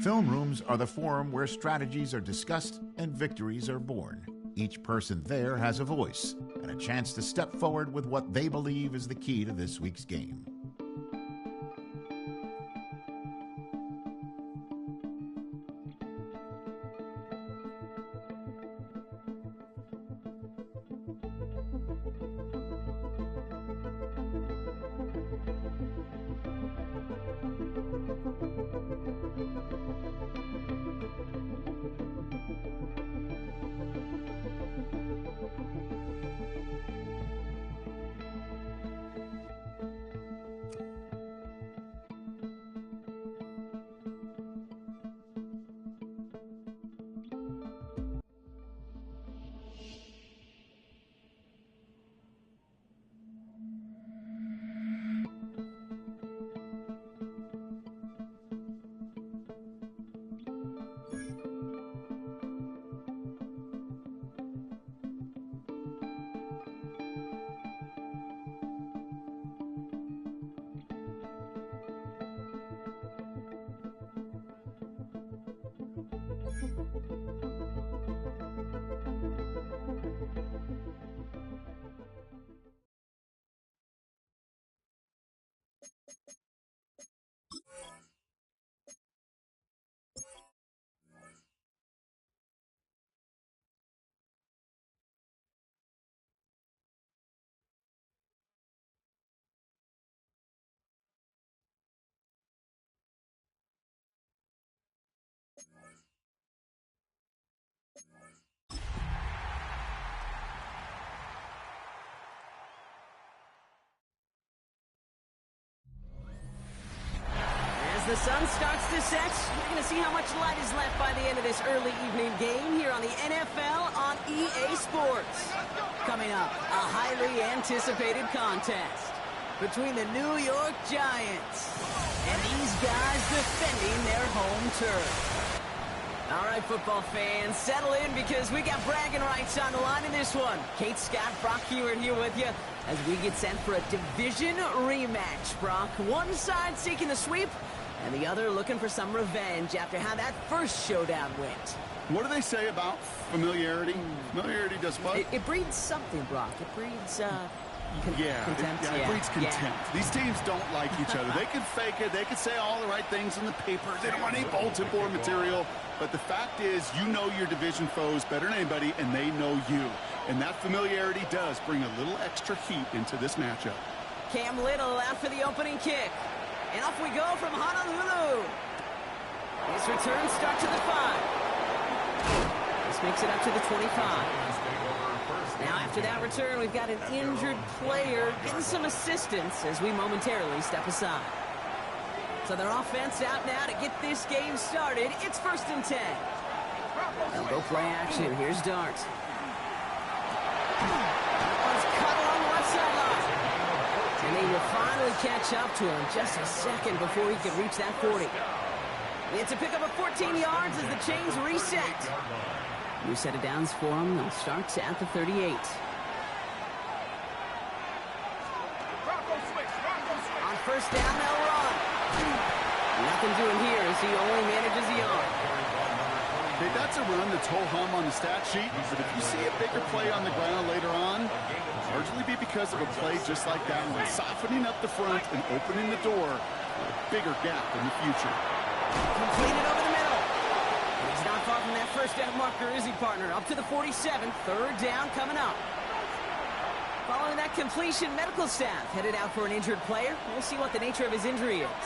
Film rooms are the forum where strategies are discussed and victories are born. Each person there has a voice and a chance to step forward with what they believe is the key to this week's game. The sun starts to set. We're going to see how much light is left by the end of this early evening game here on the NFL on EA Sports. Coming up, a highly anticipated contest between the New York Giants and these guys defending their home turf. All right, football fans, settle in because we got bragging rights on the line in this one. Kate, Scott, Brock Hewitt here with you as we get sent for a division rematch, Brock. One side seeking the sweep, and the other looking for some revenge after how that first showdown went. What do they say about familiarity? Familiarity does what? It breeds something, Brock. It breeds, contempt. It breeds contempt. These teams don't like each other. They can fake it. They can say all the right things in the paper. They don't want any bulletin board material. But the fact is, you know your division foes better than anybody, and they know you. And that familiarity does bring a little extra heat into this matchup. Cam Little out for the opening kick. And off we go from Honolulu. His return start to the 5. This makes it up to the 25. Now after that return, we've got an injured player getting some assistance as we momentarily step aside. So their offense out now to get this game started. It's 1st and 10. They'll go play action. Here's Dart. One's cut along the left sideline. And they will finally catch up to him just a second before he could reach that 40. It's a pickup of 14 yards as the chains reset. New set of downs for him. They'll start at the 38. On 1st down, they'll run. Nothing doing here as he only manages the yard. Okay, that's a run that's ho-hum on the stat sheet, but if you see a bigger play on the ground later on, largely be because of a play just like that one, softening up the front and opening the door for a bigger gap in the future. Completed over the middle. And he's not far from that 1st down marker, is he, partner? Up to the 47, 3rd down coming up. Following that completion, medical staff headed out for an injured player. We'll see what the nature of his injury is.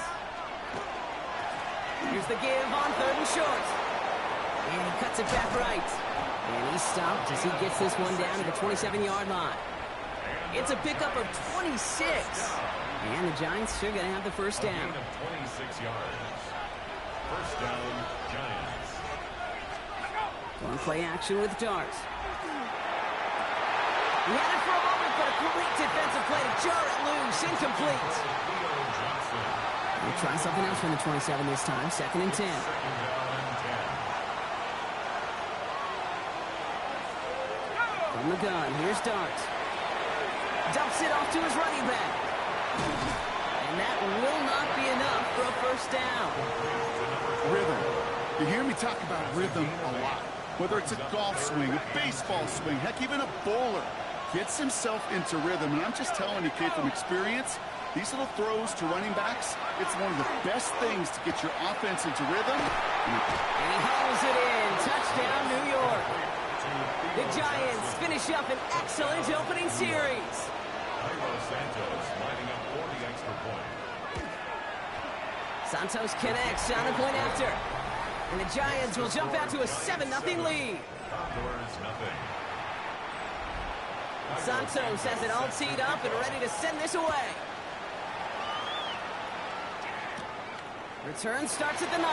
Here's the give on 3rd and short. And he cuts it back right. And he's stopped as he gets this one down to the 27-yard line. It's a pickup of 26. And the Giants are going to have the 1st down. 26 yards. 1st down, Giants. Going play action with Dart. He had it for a moment, but a complete defensive play to jar it loose. Incomplete. We'll try something else from the 27 this time. 2nd and 10. From the gun, here's Dart. Dumps it off to his running back. And that will not be enough for a first down. Rhythm. You hear me talk about rhythm a lot. Whether it's a golf swing, a baseball swing, heck, even a bowler gets himself into rhythm. And I'm just telling you, kid, from experience, these little throws to running backs, it's one of the best things to get your offense into rhythm. And he hauls it in. Touchdown, New York. The Giants finish up an excellent opening series. Santos lining up for the extra point. Santos connects on the point after. And the Giants will jump out to a 7-0 lead. Condors, nothing. Santos has it all teed up and ready to send this away. Return starts at the 9.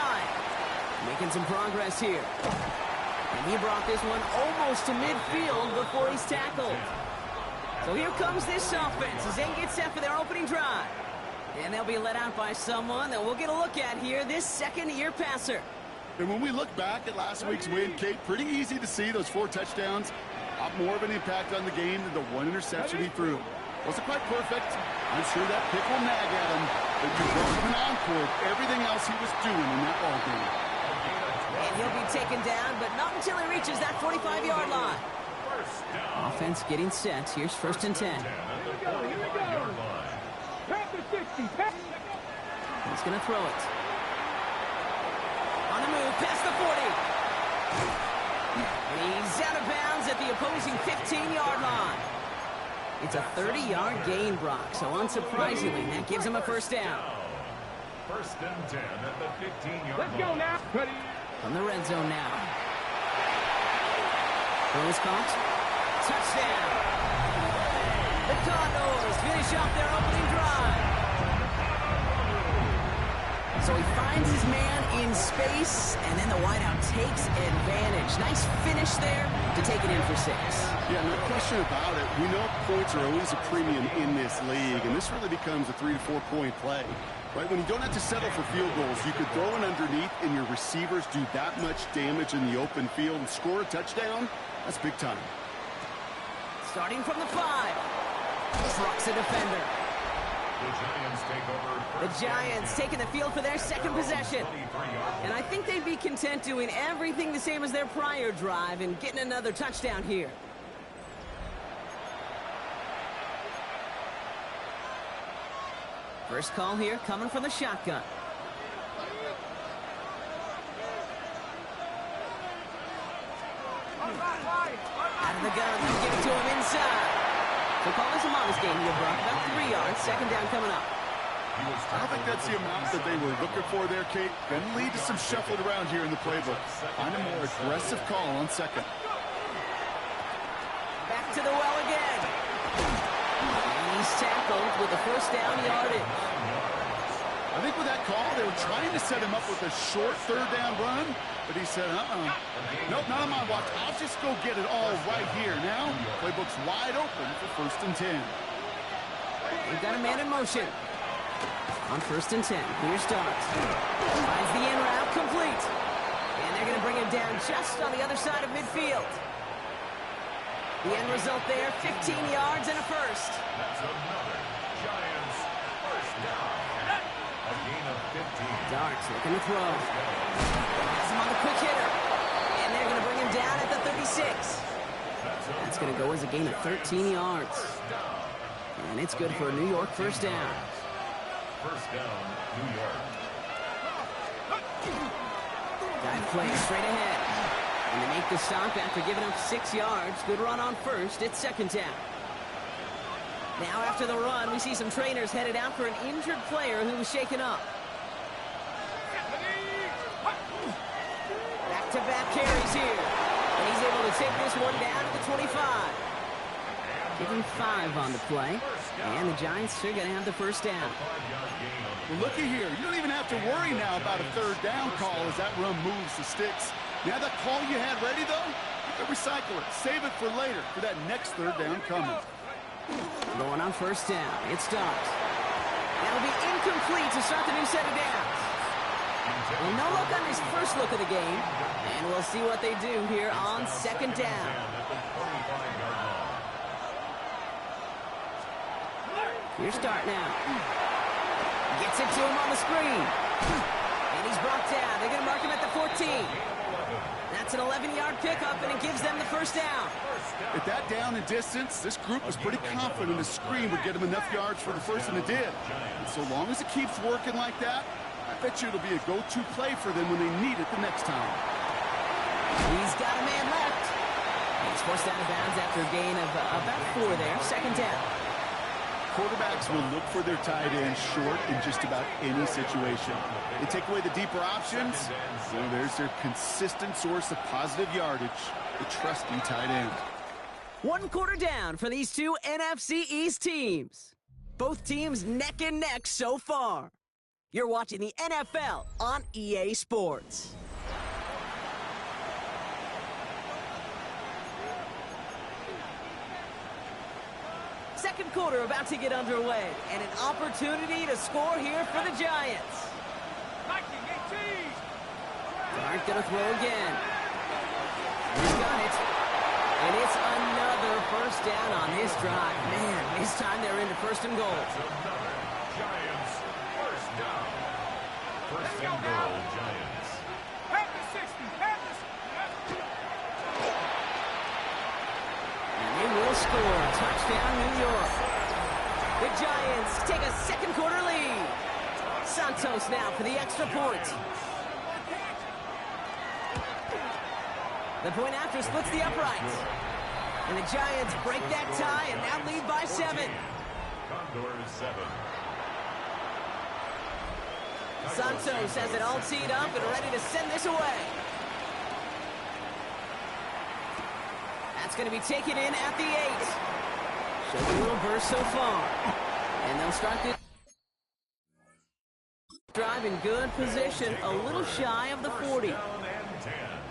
Making some progress here. And he brought this one almost to midfield before he's tackled. So here comes this offense as they get set for their opening drive. And they'll be let out by someone that we'll get a look at here, this second-year passer. And when we look back at last week's win, Kate, pretty easy to see those 4 touchdowns have more of an impact on the game than the 1 interception he threw. Wasn't quite perfect. I'm sure that pick will nag at him. But you welcome an encore of everything else he was doing in that ball game. And he'll be taken down, but not until he reaches that 45-yard line. Offense getting set. Here's 1st and 10. He's going to throw it. On the move, past the 40. And he's out of bounds at the opposing 15-yard line. It's a 30-yard gain, Brock, so unsurprisingly, that gives him a first down. 1st and 10 at the 15-yard line. Let's go now. From the red zone now. Throw is caught. Touchdown. The Condors finish off their opening drive. So he finds his man in space, and then the wideout takes advantage. Nice finish there to take it in for 6. Yeah, no question about it. We know points are always a premium in this league, and this really becomes a 3 to 4 point play. Right, when you don't have to settle for field goals, you could throw it underneath and your receivers do that much damage in the open field and score a touchdown. That's big time. Starting from the 5. Trucks a defender. The Giants take over. The Giants taking the field for their second possession. And I think they'd be content doing everything the same as their prior drive and getting another touchdown here. First call here coming from the shotgun. Out of the gun, they'll give it to him inside. So call this a modest game here, Brock. About 3 yards, second down coming up. I don't think that's the amount that they were looking for there, Kate. Going to lead to some shuffled around here in the playbook. Find a more aggressive call on second. Back to the well again. And he's tackled with a first down yardage. I think with that call, they were trying to set him up with a short 3rd down run, but he said, nope, not on my watch. I'll just go get it all right here. Now, playbook's wide open for 1st and 10. They've got a man in motion. On 1st and 10, here's Starks. Finds the in route complete. And they're going to bring him down just on the other side of midfield. The end result there, 15 yards and a first. That's another Giants first down. A gain of 15. Darts looking to throw. Has him on the quick hitter. And they're going to bring him down at the 36. That's going to go as a gain of 13 yards. And it's good for a New York first down. First down, New York. Dive play straight ahead. And they make the stop after giving up 6 yards. Good run on first. It's second down. Now after the run, we see some trainers headed out for an injured player who was shaken up. Back-to-back carries here. And he's able to take this one down to the 25. Give him 5 on the play. And the Giants are going to have the first down. Well, looky here. You don't even have to worry now about a 3rd down call as that run moves the sticks. Now that call you had ready, though, you can recycle it. Save it for later for that next 3rd down coming. Going on first down. It's stopped. That'll be incomplete to start the new set of downs. Well, no look on his first look of the game. And we'll see what they do here on second down. Here's start now. Gets it to him on the screen. And he's brought down. They're going to mark him at the 14. That's an 11-yard pickup, and it gives them the first down. At that down and distance, this group was pretty confident the screen would get them enough yards for the first, and it did. And so long as it keeps working like that, I bet you it'll be a go-to play for them when they need it the next time. He's got a man left. He's forced out of bounds after a gain of about 4 there. Second down. Quarterbacks will look for their tight end short in just about any situation. They take away the deeper options, so there's their consistent source of positive yardage, the trusty tight end. 1 quarter down for these two NFC East teams. Both teams neck and neck so far. You're watching the NFL on EA Sports. Second quarter about to get underway, and an opportunity to score here for the Giants. Dart gonna throw again. He's got it. And it's another first down on this drive. Man, this time they're into first and goal. Giants, first down. First and goal, Giants. And they will score. Touchdown, New York. The Giants take a second quarter lead. Santos now for the extra point. The point after splits the uprights. And the Giants break that tie and now lead by 7. Condors 7. Santos has it all teed up and ready to send this away. That's going to be taken in at the 8. Shows a little burst so far. And they'll start this drive in good position, a little shy of the 40.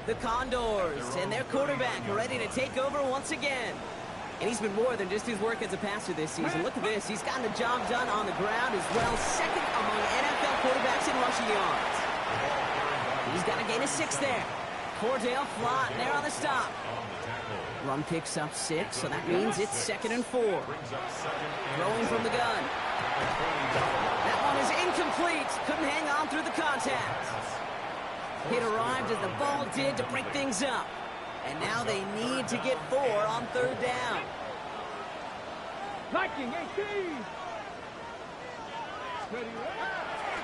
The Condors and their quarterback ready to take over once again. And he's been more than just his work as a passer this season. Look at this. He's gotten the job done on the ground as well. Second among NFL quarterbacks in rushing yards. He's got a gain of 6 there. Cordell Flott there on the stop. Run picks up 6, so that means it's 2nd and 4. Throwing from the gun. That one is incomplete. Couldn't hang on through the contact. It arrived as the ball did to break things up. And now they need to get 4 on 3rd down.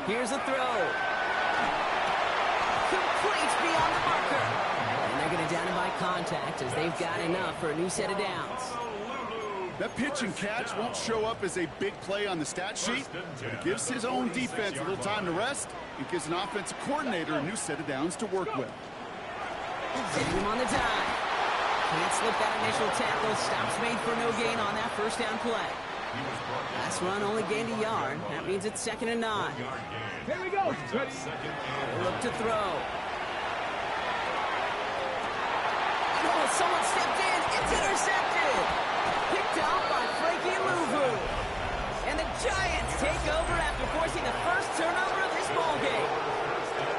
Here's a throw. Complete beyond the marker. And they're going to down him by contact as they've got enough for a new set of downs. That pitch and catch won't show up as a big play on the stat sheet, but it gives his own defense a little time to rest and gives an offensive coordinator a new set of downs to work with. Sending him on the dive. Can't slip that initial tackle. Stops made for no gain on that first down play. Last run only gained a yard. That means it's 2nd and 9. Here we go. Look to throw. Oh, someone stepped in. It's intercepted. Picked off by Frankie Louvu. And the Giants take over after forcing the first turnover of this ballgame.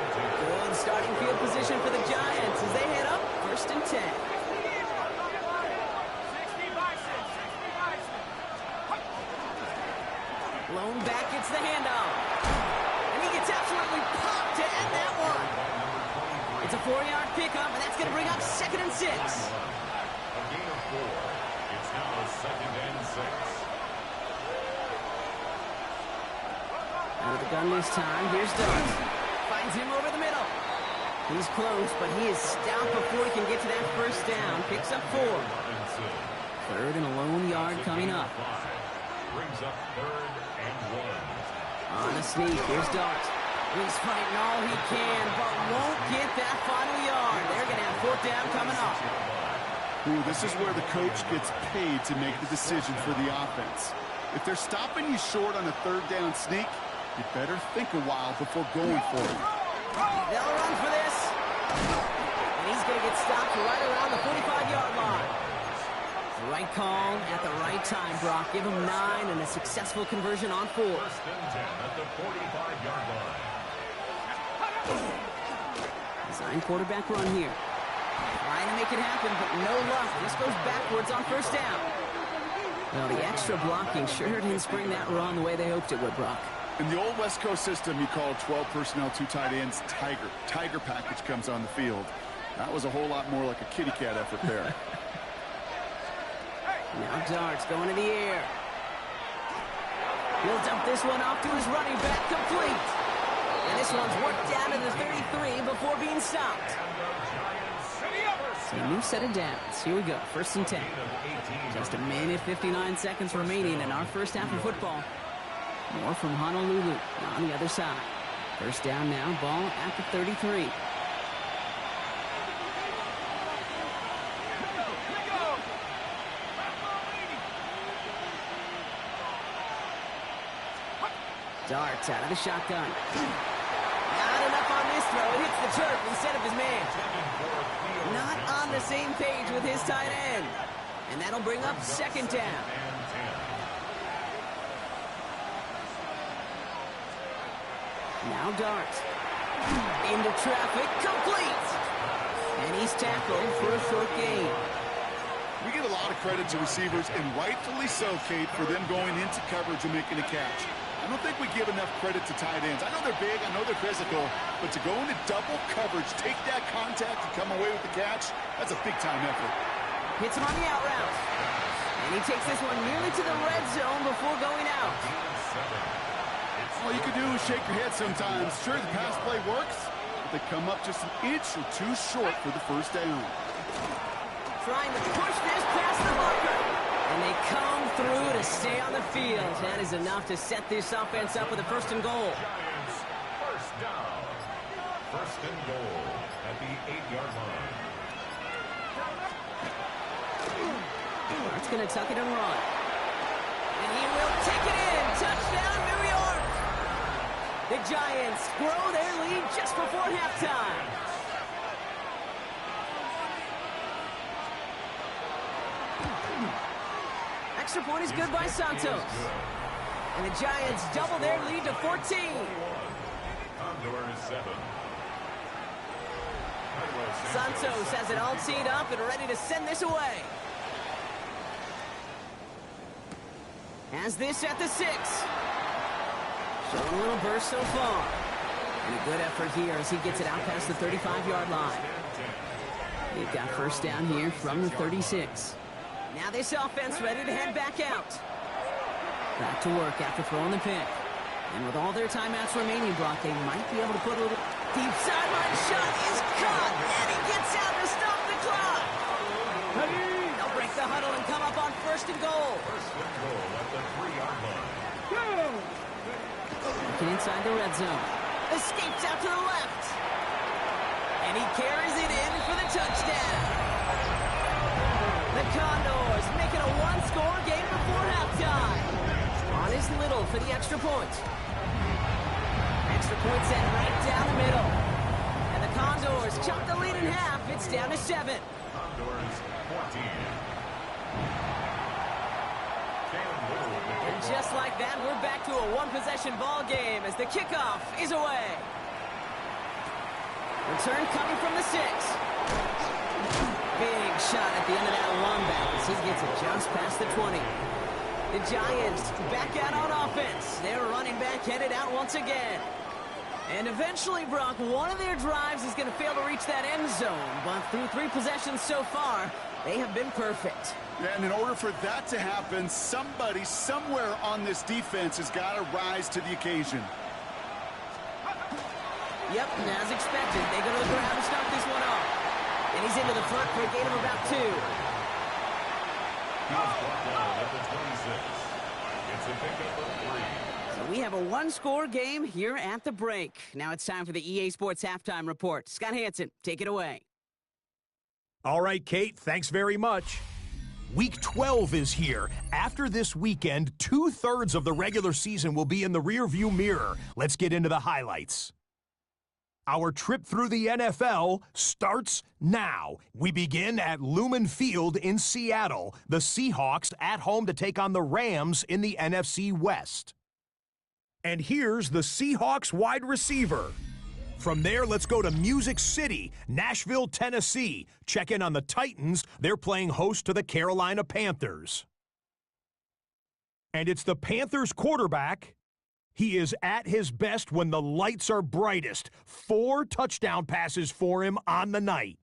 Good starting field position for the Giants as they head up 1st and 10. Lone back gets the handoff. And he gets absolutely popped to end that one. It's a 4-yard pickup, and that's going to bring up 2nd and 6. A gain of 4. It's now 2nd and 6. Out of the gun this time. Here's Dart. Finds him over the middle. He's close, but he is stopped before he can get to that first down. Picks up 4. 3rd and a lone yard coming up. Brings up 3rd and 1. On a sneak, here's Dart. He's fighting all he can, but won't get that final yard. They're going to have 4th down coming up. Ooh, this is where the coach gets paid to make the decision for the offense. If they're stopping you short on a 3rd down sneak, you better think a while before going for it. They'll run for this. And he's going to get stopped right around the 45-yard line. The right call at the right time, Brock. Give him 9 and a successful conversion on 4. 1st and 10 at the 45-yard line. Design quarterback run here. Trying to make it happen, but no luck. This goes backwards on 1st down. Well, the extra blocking sure didn't spring that run the way they hoped it would, Brock. In the old West Coast system, you called 12 personnel, 2 tight ends, Tiger. Tiger package comes on the field. That was a whole lot more like a kitty cat effort there. Now Darts going in the air. He'll dump this one off to his running back, complete. And this one's worked down to the 33 before being stopped. So a new set of downs. Here we go, 1st and 10. Just a minute, 59 seconds remaining in our first half of football. More from Honolulu on the other side. 1st down now, ball at the 33. Darts out of the shotgun. Not enough on this throw. It hits the turf instead of his man. Not on the same page with his tight end. And that'll bring up 2nd down. Now Darts. Into traffic. Complete. And he's tackled for a short gain. We give a lot of credit to receivers, and rightfully so, Kate, for them going into coverage and making a catch. I don't think we give enough credit to tight ends. I know they're big, I know they're physical, but to go into double coverage, take that contact, and come away with the catch, that's a big-time effort. Hits him on the out route. And he takes this one nearly to the red zone before going out. All you can do is shake your head sometimes. Sure, the pass play works, but they come up just an inch or 2 short for the 1st down. Trying to push this past the marker. And they come through to stay on the field. That is enough to set this offense up with a 1st and goal. Giants, 1st down. 1st and goal at the 8-yard line. It's going to tuck it and run. And he will take it in. Touchdown, New York. The Giants grow their lead just before halftime. Extra point is good by Santos. And the Giants double their lead to 14. Condors 7. Santos has it all teed up and ready to send this away. Has this at the 6. Showing a little burst so far. And a good effort here as he gets it out past the 35-yard line. They've got 1st down here from the 36. Now this offense ready to head back out. Back to work after throwing the pick. And with all their timeouts remaining, Brock, they might be able to put a little deep sideline shot is caught. And he gets out to stop the clock. They'll break the huddle and come up on 1st and goal. 1st and goal at the 3-yard line. Looking inside the red zone. Escapes out to the left. And he carries it in for the touchdown. The Condors make it a 1-score game before halftime. On is Little for the extra point. Extra point sent right down the middle. And the Condors chop the lead in half. It's down to 7. Condors 14. And just like that, we're back to a 1-possession ball game as the kickoff is away. Return coming from the 6. Big shot at the end of that one back as he gets it just past the 20. The Giants back out on offense. Their running back headed out once again. And eventually, Brock, one of their drives is going to fail to reach that end zone. But through 3 possessions so far, they have been perfect. And in order for that to happen, somebody somewhere on this defense has got to rise to the occasion. Yep, and as expected, they go to the ground to start this one off. And he's into the front for a gain of about 2. He was brought down at the 26. It's a pickup of 3. So we have a 1-score game here at the break. Now it's time for the EA Sports Halftime Report. Scott Hansen, take it away. All right, Kate, thanks very much. Week 12 is here. After this weekend, 2/3 of the regular season will be in the rearview mirror. Let's get into the highlights. Our trip through the NFL starts now. We begin at Lumen Field in Seattle. The Seahawks at home to take on the Rams in the NFC West. And here's the Seahawks wide receiver. From there, let's go to Music City, Nashville, Tennessee. Check in on the Titans. They're playing host to the Carolina Panthers. And it's the Panthers quarterback, He is at his best when the lights are brightest. 4 touchdown passes for him on the night.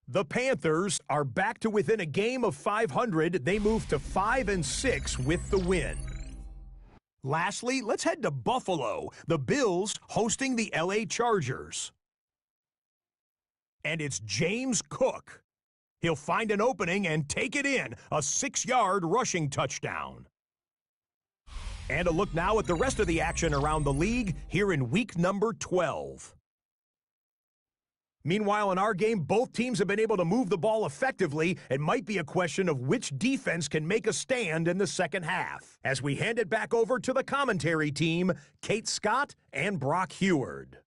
The Panthers are back to within a game of 500. They move to 5-6 with the win. Lastly, let's head to Buffalo. The Bills hosting the LA Chargers. And it's James Cook. He'll find an opening and take it in, a 6-yard rushing touchdown. And a look now at the rest of the action around the league here in week number 12. Meanwhile, in our game, both teams have been able to move the ball effectively. It might be a question of which defense can make a stand in the second half. As we hand it back over to the commentary team, Kate Scott and Brock Heward.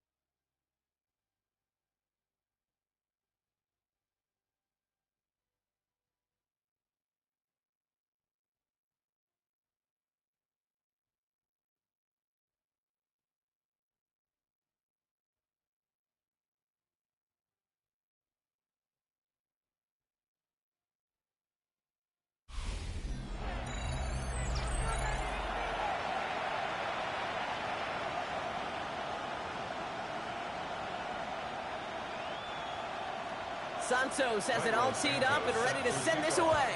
Santos has it all teed up and ready to send this away.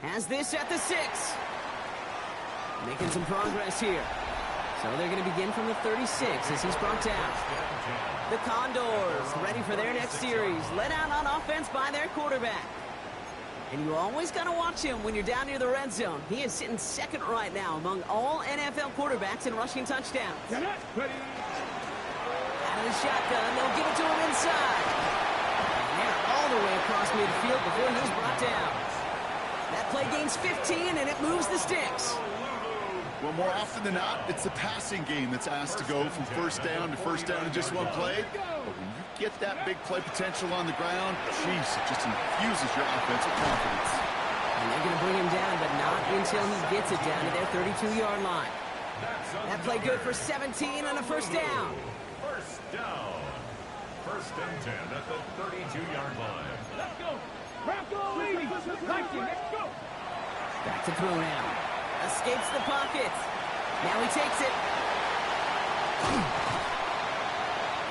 Has this at the 6. Making some progress here. So they're going to begin from the 36 as he's brought down. The Condors ready for their next series. Led out on offense by their quarterback. And you always got to watch him when you're down near the red zone. He is sitting second right now among all NFL quarterbacks in rushing touchdowns. Out of the shotgun, they'll give it to him inside. And they're all the way across midfield before he's brought down. That play gains 15, and it moves the sticks. Well, more often than not, it's the passing game that's asked to go from first down in just one play. But when you get that big play potential on the ground, jeez, it just infuses your offensive confidence. And they're going to bring him down, but not until he gets it down to their 32-yard line. That play good for 17 and a first down. First down. First and 10 at the 32-yard line. Let's go. Back to throw now. Escapes the pocket. Now he takes it.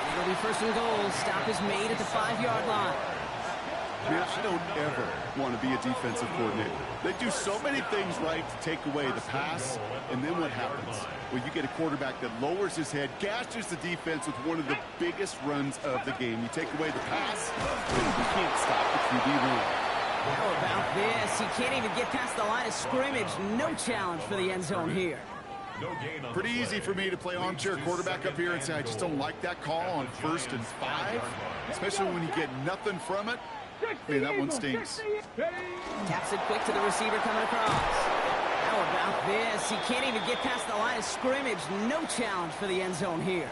And it'll be first and goal. Stop is made at the 5-yard line. Man, I don't ever want to be a defensive coordinator. They do so many things right to take away the pass, and then what happens? Well, you get a quarterback that lowers his head, gashes the defense with one of the biggest runs of the game. You take away the pass, and you can't stop the QB run. How about this? He can't even get past the line of scrimmage. No challenge for the end zone here. Pretty easy for me to play armchair quarterback up here and say I just don't like that call on 1st and 5, especially when you get nothing from it. Man, that one stinks. Taps it quick to the receiver coming across. How about this? He can't even get past the line of scrimmage. No challenge for the end zone here.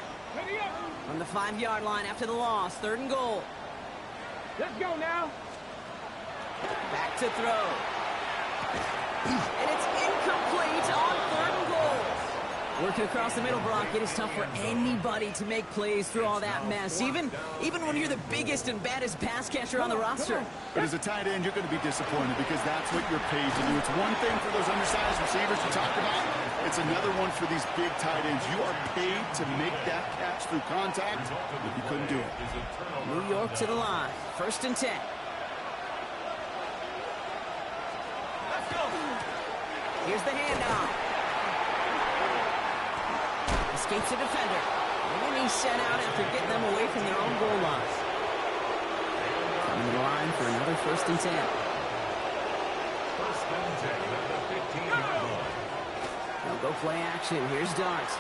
From the 5-yard line after the loss, 3rd and goal. Let's go now. Back to throw. And it's incomplete on 3rd and goal. Working across the middle, Brock, it is tough for anybody to make plays through all that mess, even when you're the biggest and baddest pass catcher on the roster. But as a tight end, you're going to be disappointed because that's what you're paid to do. It's one thing for those undersized receivers you talked about. It's another one for these big tight ends. You are paid to make that catch through contact, but you couldn't do it. New York to the line. 1st and 10. Here's the handoff. Escapes the defender. And then he's sent out after getting them away from their own goal line. Coming to the line for another 1st and 10. First and 10 at the 15-yard line. They'll go play action. Here's Dart.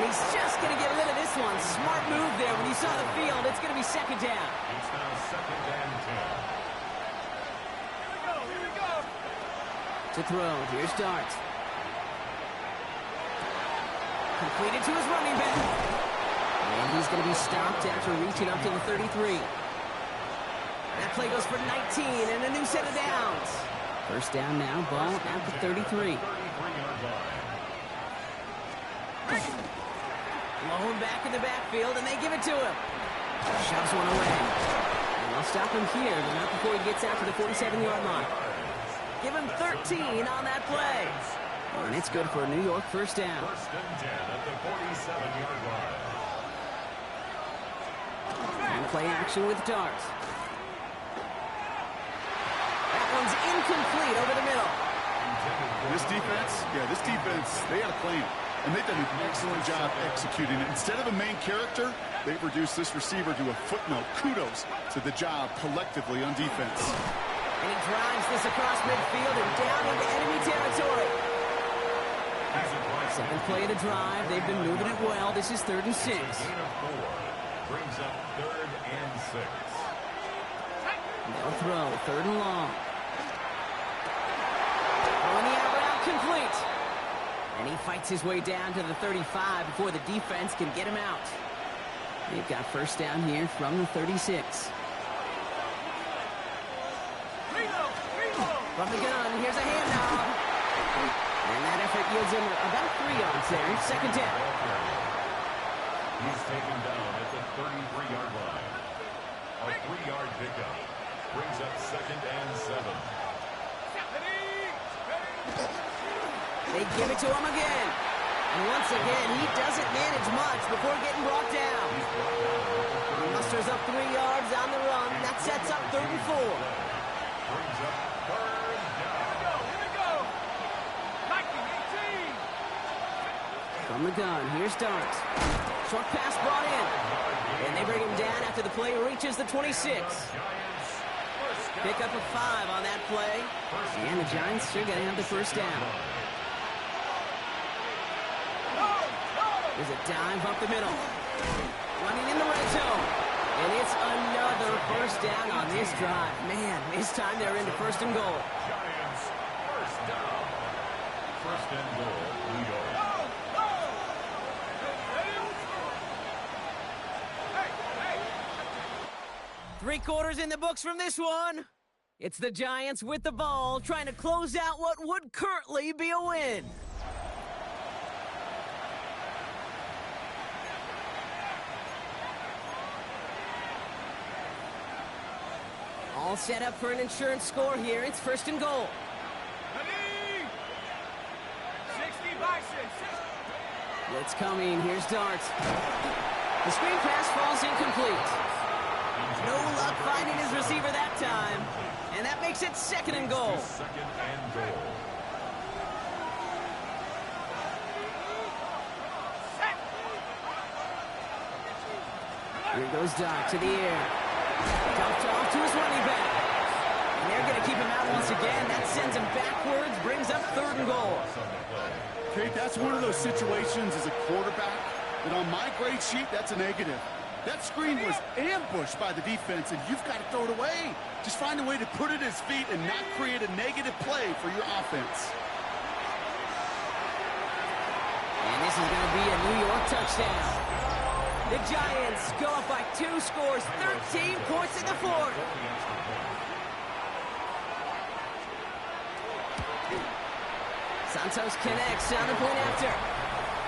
He's just going to get rid of this one. Smart move there. When you saw the field, it's going to be 2nd down. It's now 2nd and 10. To throw. Here's Dart. Completed to his running back. And he's going to be stopped after reaching up to the 33. That play goes for 19 and a new set of downs. 1st down now, ball at the 33. Blown back in the backfield, and they give it to him. Shoves one away. And they'll stop him here, but not before he gets out to the 47-yard line. Give him 13 on that play. And it's good for a New York first down. First and 10 at the 47-yard line. And play action with Darts. That one's incomplete over the middle. This defense, they had a plan. And they've done an excellent job executing it. Instead of a main character, they've reduced this receiver to a footnote. Kudos to the job collectively on defense. And he drives this across midfield and down into enemy territory. Second play of the drive. They've been moving it well. This is 3rd and 6. Gain of 4 brings up 3rd and 6. They'll throw 3rd and long. Throwing the out route complete. And he fights his way down to the 35 before the defense can get him out. They've got first down here from the 36. From the gun, here's a handoff. And that effort yields him about 3 yards there. Second down. He's taken down at the 33-yard line. A 3-yard pickup brings up 2nd and 7. They give it to him again. And once again, he doesn't manage much before getting brought down. He musters up 3 yards on the run. That sets up 3rd and 4. Brings up 3rd down. Here we go. 19-18. From the gun, here's Darts. Short pass brought in. And they bring him down after the play reaches the 26. Pick up a 5 on that play. And the Giants are going to have the first down. There's a dive up the middle. Running in the red zone. And it's another first down on this drive. Man, this time they're into 1st and goal. Giants first down. 1st and goal, New York. Three quarters in the books from this one. It's the Giants with the ball, trying to close out what would currently be a win. All set up for an insurance score here. It's 1st and goal. 60 by 6. Blitz coming. Here's Darts. The screen pass falls incomplete. No luck finding his receiver that time. And that makes it 2nd and goal. 2nd and goal. Here goes Doc to the air. Dumped off to his running back. And they're going to keep him out once again. That sends him backwards, brings up 3rd and goal. Okay, that's one of those situations as a quarterback that on my grade sheet, that's a negative. That screen was ambushed by the defense, and you've got to throw it away. Just find a way to put it at his feet and not create a negative play for your offense. And this is going to be a New York touchdown. The Giants go up by 2 scores, 13 points in the 4th. Santos connects on the point after.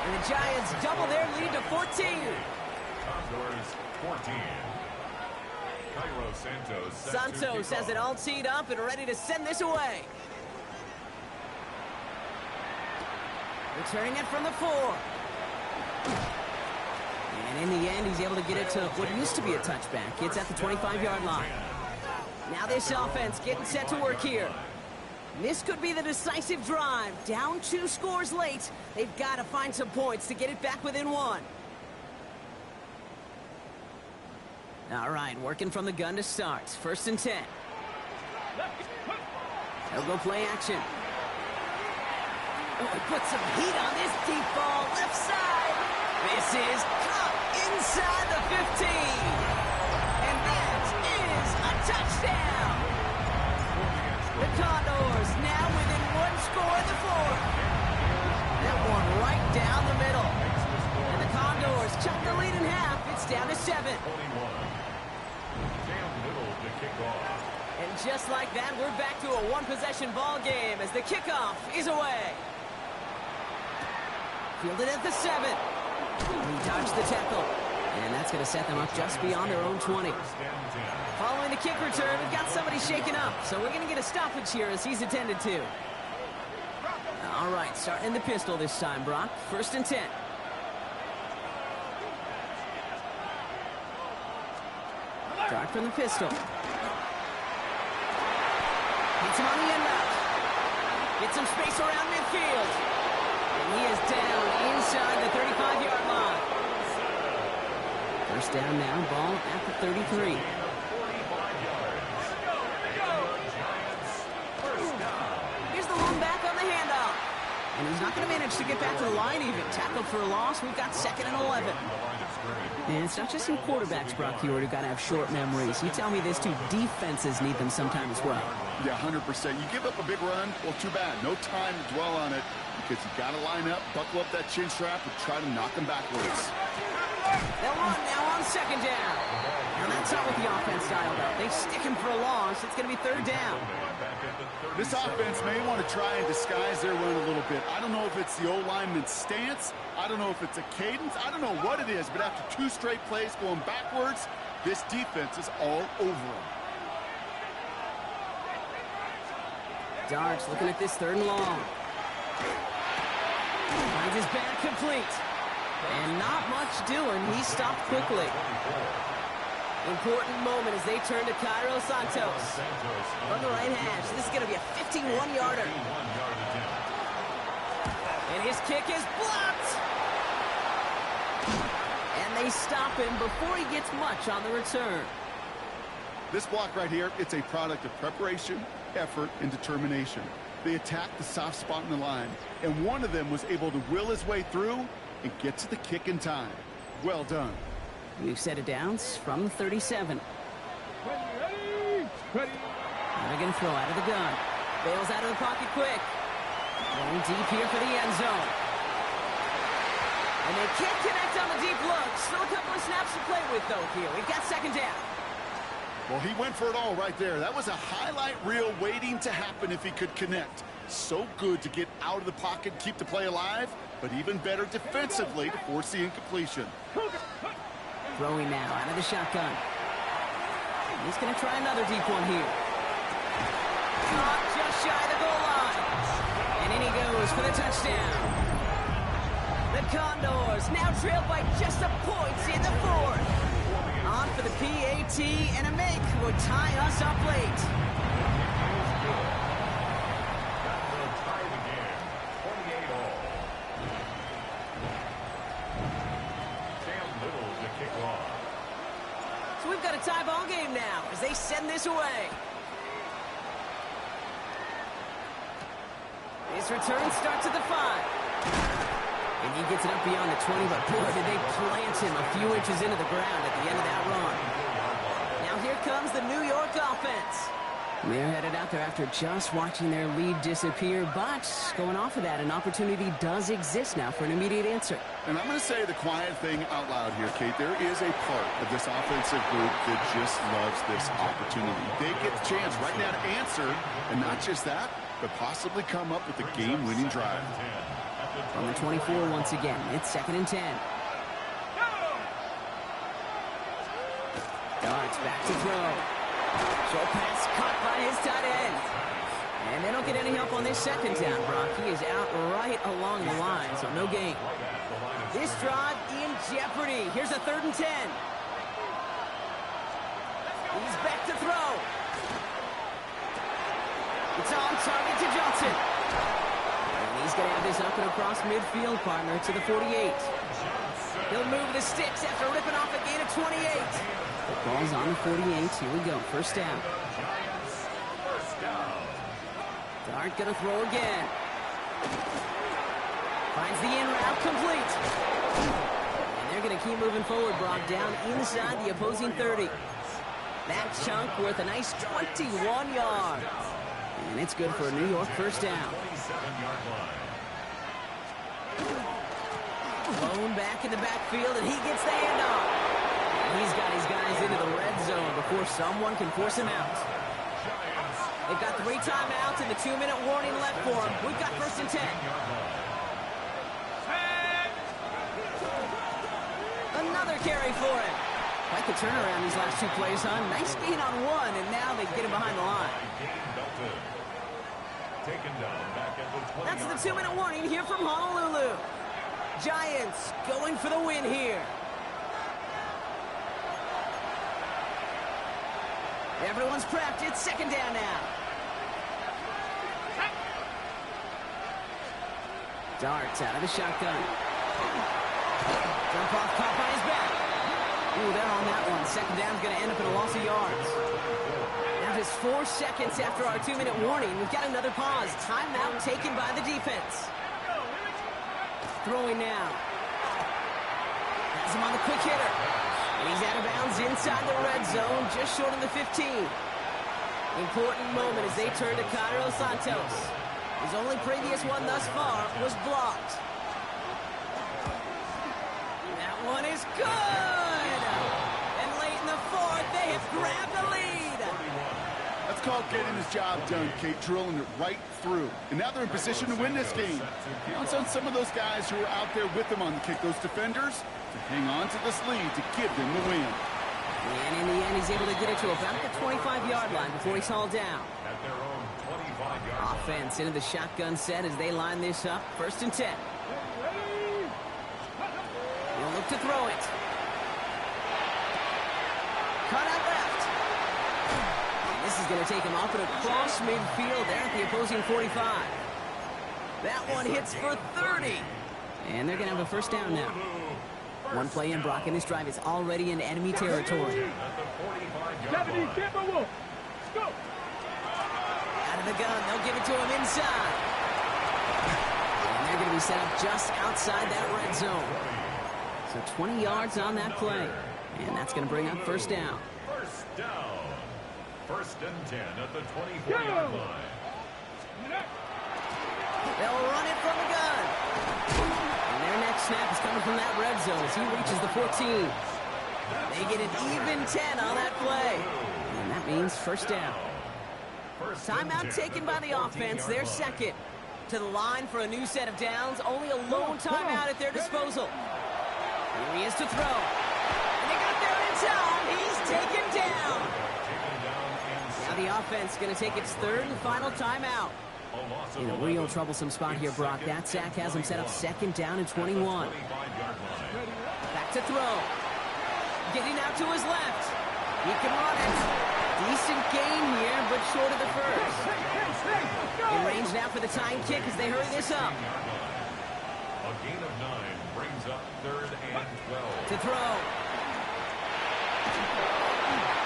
And the Giants double their lead to 14. Condors 14. Cairo Santos has it all teed up and ready to send this away. Returning it from the 4. And in the end, he's able to get it to what used to be a touchback. It's at the 25-yard line. Now this offense getting set to work here. This could be the decisive drive. Down 2 scores late. They've got to find some points to get it back within 1. All right, working from the gun to start. 1st and 10. They'll go play action. Oh, he put some heat on this deep ball. Left side. This is caught inside the 15. And that is a touchdown. The Condors now within 1 score in the 4th. That one right down the middle. And the Condors chop the lead in half. It's down to 7. And just like that, we're back to a 1-possession ball game as the kickoff is away. Fielded at the 7. He dodged the tackle. And that's going to set them up just beyond their own 20. Following the kick return, we've got somebody shaken up. So we're going to get a stoppage here as he's attended to. All right, starting in the pistol this time, Brock. 1st and 10. Start from the pistol. Hits him on the end route. Gets some space around midfield. And he is down inside the 35-yard line. 1st down now, ball at the 33. Here's the long back on the handoff. And he's not going to manage to get back to the line even. Tackled for a loss. We've got 2nd and 11. And it's not just in quarterbacks, Brock, who got to have short memories. You tell me this too. Defenses need them sometimes as well. Yeah, 100%. You give up a big run, well, too bad. No time to dwell on it because you got to line up, buckle up that chin strap, and try to knock them backwards. They'll run now on 2nd down. And that's not what the offense dialed up. They stick him for a loss. It's going to be 3rd down. This offense may want to try and disguise their run a little bit. I don't know if it's the O-lineman's stance. I don't know if it's a cadence. I don't know what it is, but after 2 straight plays going backwards, this defense is all over them. Darts looking at this 3rd and long. Finds his back complete. And not much doing. He stopped quickly. Important moment as they turn to Cairo Santos. From the right hash. This is going to be a 51-yarder. And his kick is blocked. And they stop him before he gets much on the return. This block right here, it's a product of preparation, effort, and determination. They attacked the soft spot in the line, and one of them was able to will his way through and get to the kick in time. Well done. We've set it down from the 37. Again, throw out of the gun. Bails out of the pocket quick. Going deep here for the end zone. And they can't connect on the deep look. Still a couple of snaps to play with, though, here. We've got 2nd down. Well, he went for it all right there. That was a highlight reel waiting to happen if he could connect. So good to get out of the pocket, keep the play alive, but even better defensively to force the incompletion. Throwing now out of the shotgun. He's going to try another deep one here. Caught just shy of the goal line. And in he goes for the touchdown. The Condors now trail by just a point in the 4th. On for the PAT and a make will tie us up late. So we've got a tie ball game now as they send this away. His return starts at the 5. And he gets it up beyond the 20, but boy, did they plant him a few inches into the ground at the end of that run. Now here comes the New York offense. They're headed out there after just watching their lead disappear, but going off of that, an opportunity does exist now for an immediate answer. And I'm going to say the quiet thing out loud here, Kate. There is a part of this offensive group that just loves this opportunity. They get the chance right now to answer, and not just that, but possibly come up with a game-winning drive. From the 24 once again, it's 2nd and 10. Darts back to throw. Short pass caught by his tight end. And they don't get any help on this 2nd down, Brock. He is out right along the line, so no gain. This drive in jeopardy. Here's a 3rd and 10. He's back to throw. It's on target to Johnson. And he's going to have this up and across midfield, partner, to the 48. He'll move the sticks after ripping off a gain of 28. Ball's on the 48. Here we go. 1st down. Dart going to throw again. Finds the in route complete. And they're going to keep moving forward, Brock, down inside the opposing 30. That chunk worth a nice 21 yards. And it's good for a New York 1st down. Blown back in the backfield, and he gets the handoff. He's got his guys into the red zone before someone can force him out. They've got 3 timeouts and the 2-minute warning left for him. We've got 1st and 10. Another carry for him. Quite the turnaround these last 2 plays, huh? Nice gain on one, and now they get him behind the line. Taken down back at the 20. That's the 2-minute warning here from Honolulu. Giants going for the win here. Everyone's prepped. It's second down now. Darts out of the shotgun. Jump off, caught by his back. Ooh, they're on that one. Second down's going to end up in a loss of yards. Now just 4 seconds after our 2-minute warning, we've got another pause. Timeout taken by the defense. Throwing now. Has him on the quick hitter. And he's out of bounds inside the red zone, just short of the 15. Important moment as they turn to Cairo Santos. His only previous one thus far was blocked. That one is good! And late in the 4th, they have grabbed the lead. That's called getting his job done, Kate, drilling it right through. And now they're in position to win this game. Counts on some of those guys who are out there with them on the kick, those defenders, to hang on to this lead to give them the win. And in the end, he's able to get it to about the 25-yard line before he's hauled down. At their own 25-yard line. Offense into the shotgun set as they line this up. 1st and 10. He'll look to throw it. Cut out left. And this is going to take him off and across midfield there at the opposing 45. That one hits for 30. And they're going to have a first down now. One play in, Brock, and this drive is already in enemy territory. At the 45-yard line. Out of the gun, they'll give it to him inside. And they're going to be set up just outside that red zone. So 20 yards on that play. And that's going to bring up first down. First down. 1st and 10 at the 24-yard line. They'll run it from the gun. And their next snap is coming from that red zone as he reaches the 14. They get an even 10 on that play. And that means first down. Timeout taken by the offense, their second. To the line for a new set of downs. Only a lone timeout at their disposal. Here he is to throw. And they got there in time. He's taken down. Now the offense going to take its 3rd and final timeout. In a real troublesome spot here, Brock. That sack has him set up 2nd down and 21. Back to throw. Getting out to his left. He can run it. Decent gain here, but short of the first. In range now for the tying kick as they hurry this up. A gain of 9 brings up 3rd and 12. To throw.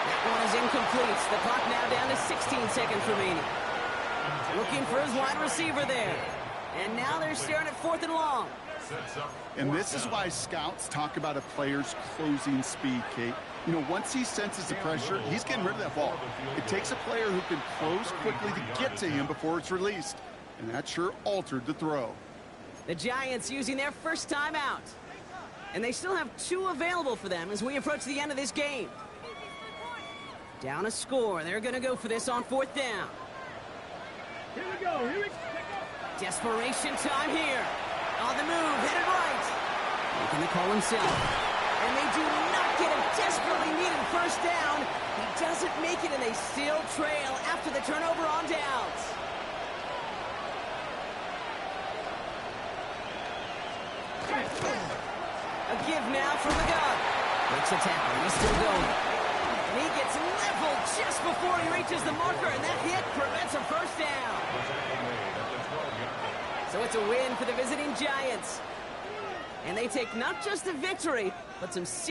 That one is incomplete. The clock now down to 16 seconds remaining. Looking for his wide receiver there. And now they're staring at 4th and long. And this is why scouts talk about a player's closing speed, Kate. You know, once he senses the pressure, he's getting rid of that ball. It takes a player who can close quickly to get to him before it's released. And that sure altered the throw. The Giants using their first timeout. And they still have 2 available for them as we approach the end of this game. Down a score. They're going to go for this on 4th down. Here we go. Desperation time here. On the move, headed right. Making the call himself. And they do not get a desperately needed first down. He doesn't make it, and they still trail after the turnover on downs. A give now from the gun. Breaks a tackle. He's still going. And he gets leveled just before he reaches the marker, and that hit prevents a first down. So it's a win for the visiting Giants. And they take not just a victory, but some